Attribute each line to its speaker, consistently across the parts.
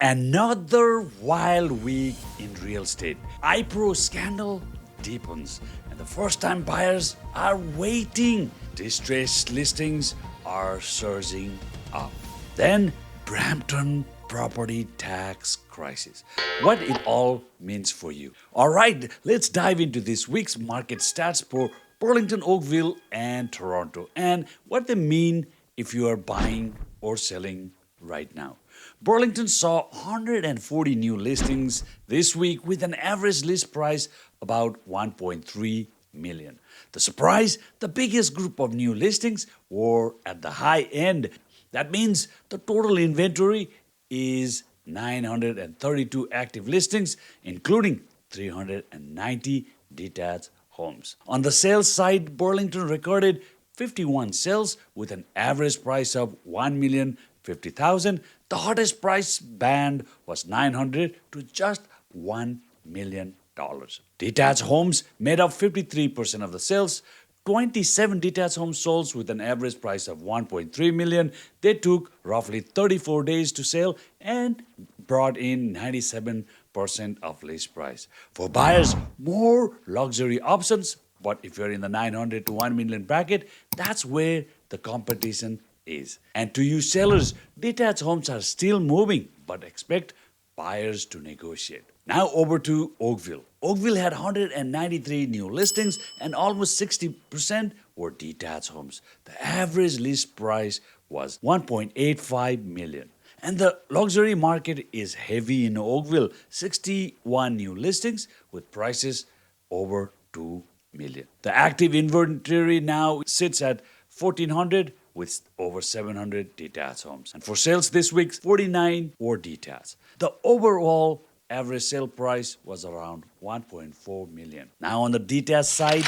Speaker 1: Another wild week in real estate. iPro scandal deepens, and the first time buyers are waiting. Distressed listings are surging up. Then, Brampton property tax crisis. What it all means for you. All right, let's dive into this week's market stats for Burlington, Oakville, and Toronto, and what they mean if you are buying or selling right now. Burlington saw 140 new listings this week with an average list price about 1.3 million. The surprise, the biggest group of new listings were at the high end. That means the total inventory is 932 active listings, including 390 detached homes. On the sales side, Burlington recorded 51 sales with an average price of 1,050,000. The hottest price band was 900 to just $1 million. Detached homes made up 53% of the sales. 27 detached homes sold with an average price of 1.3 million. They took roughly 34 days to sell and brought in 97% of list price. For buyers, more luxury options, but if you're in the 900 to 1 million bracket, that's where the competition is. And to you sellers, detached homes are still moving, but expect buyers to negotiate. Now over to Oakville. Oakville had 193 new listings and almost 60% were detached homes. The average list price was 1.85 million. And the luxury market is heavy in Oakville. 61 new listings with prices over 2 million. The active inventory now sits at 1,400 with over 700 detached homes. And for sales this week, 49 were detached. The overall average sale price was around 1.4 million. Now on the detached side,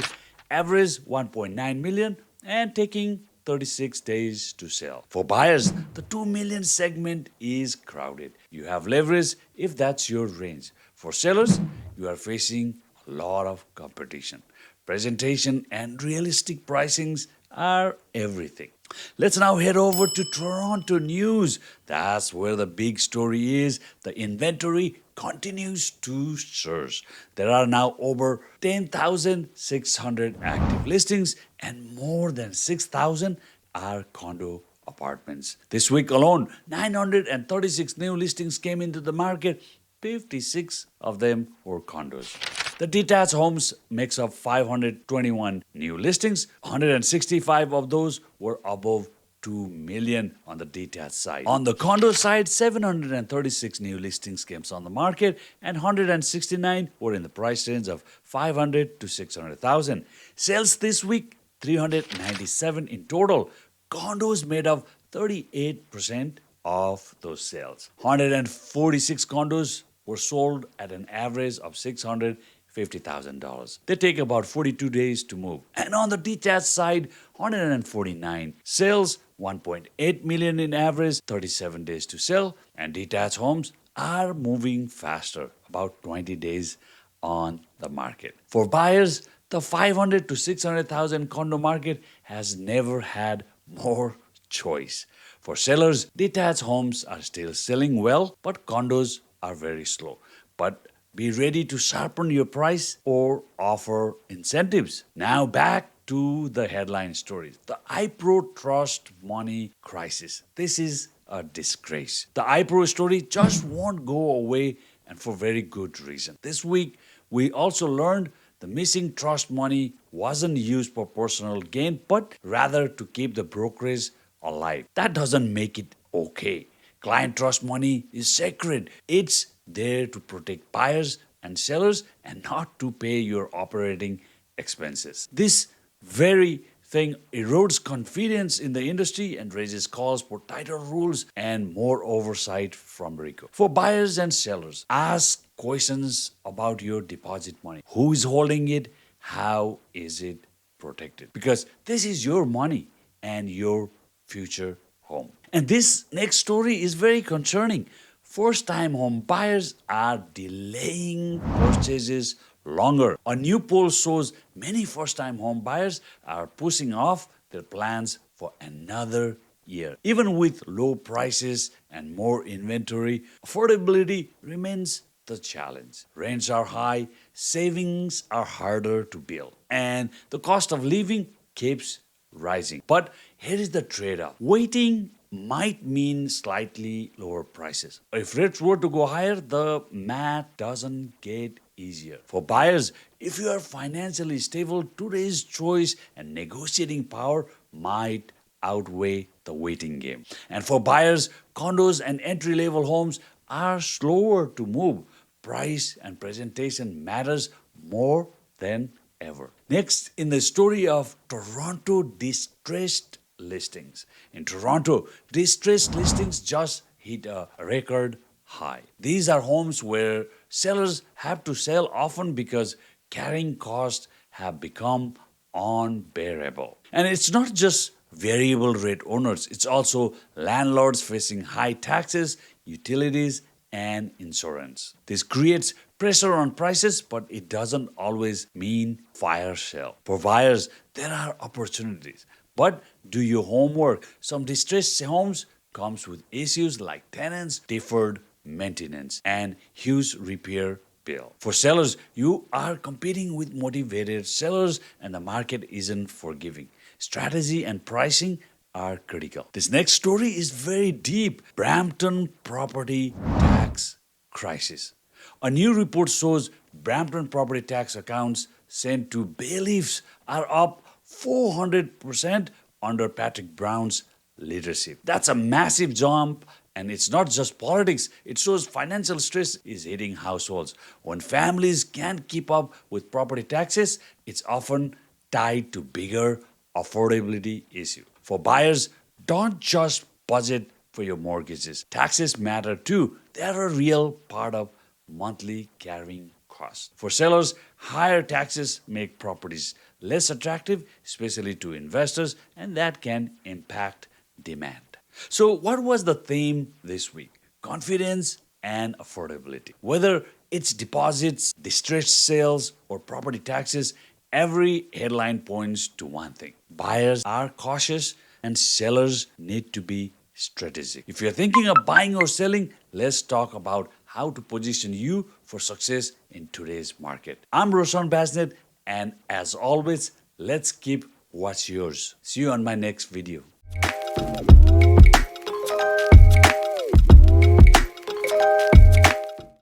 Speaker 1: average 1.9 million and taking 36 days to sell. For buyers, the 2 million segment is crowded. You have leverage if that's your range. For sellers, you are facing a lot of competition. Presentation and realistic pricings are everything. Let's now head over to Toronto news. That's where the big story is. The inventory continues to surge. There are now over 10,600 active listings and more than 6,000 are condo apartments. This week alone, 936 new listings came into the market. 56 of them were condos. The detached homes makes up 521 new listings. 165 of those were above 2 million on the detached side. On the condo side, 736 new listings came on the market and 169 were in the price range of 500 to 600,000. Sales this week, 397 in total. Condos made up 38% of those sales. 146 condos were sold at an average of $650,000. They take about 42 days to move. And on the detached side, 149 sales, 1.8 million in average, 37 days to sell. And detached homes are moving faster, about 20 days on the market. For buyers, the 500 to 600,000 condo market has never had more choice. For sellers, detached homes are still selling well, but condos are very slow. But be ready to sharpen your price or offer incentives. Now back to the headline stories. The iPro trust money crisis. This is a disgrace. The iPro story just won't go away, and for very good reason. This week, we also learned the missing trust money wasn't used for personal gain, but rather to keep the brokerage alive. That doesn't make it okay. Client trust money is sacred. It's there to protect buyers and sellers and not to pay your operating expenses. This very thing erodes confidence in the industry and raises calls for tighter rules and more oversight from RICO. For buyers and sellers, ask questions about your deposit money. Who is holding it? How is it protected? Because this is your money and your future home. And this next story is very concerning. First-time home buyers are delaying purchases longer. A new poll shows many first-time home buyers are pushing off their plans for another year. Even with low prices and more inventory, affordability remains the challenge. Rents are high, savings are harder to build, and the cost of living keeps rising. But here is the trade off: waiting might mean slightly lower prices. If rates were to go higher, the math doesn't get easier. For buyers, if you are financially stable, today's choice and negotiating power might outweigh the waiting game. And for buyers, condos and entry level homes are slower to move. Price and presentation matters more than ever. Next, in the story of Toronto distressed listings. In Toronto, distressed listings just hit a record high. These are homes where sellers have to sell often because carrying costs have become unbearable. And it's not just variable rate owners, it's also landlords facing high taxes, utilities, and insurance. This creates pressure on prices, but it doesn't always mean fire sale. For buyers, there are opportunities. But do your homework. Some distressed homes comes with issues like tenants, deferred maintenance, and huge repair bill. For sellers, you are competing with motivated sellers and the market isn't forgiving. Strategy and pricing are critical. This next story is very deep. Brampton property tax crisis. A new report shows Brampton property tax accounts sent to bailiffs are up 400% under Patrick Brown's leadership. That's a massive jump, and it's not just politics. It shows financial stress is hitting households. When families can't keep up with property taxes, it's often tied to bigger affordability issue. For buyers, don't just budget for your mortgages. Taxes matter too. They are a real part of monthly carrying costs. For sellers, higher taxes make properties less attractive, especially to investors, and that can impact demand. So, what was the theme this week? Confidence and affordability. Whether it's deposits, distressed sales, or property taxes, every headline points to one thing: buyers are cautious and sellers need to be strategic. If you're thinking of buying or selling, let's talk about how to position you for success in today's market. I'm Roshan Basnet, and as always, let's keep what's yours. See you on my next video.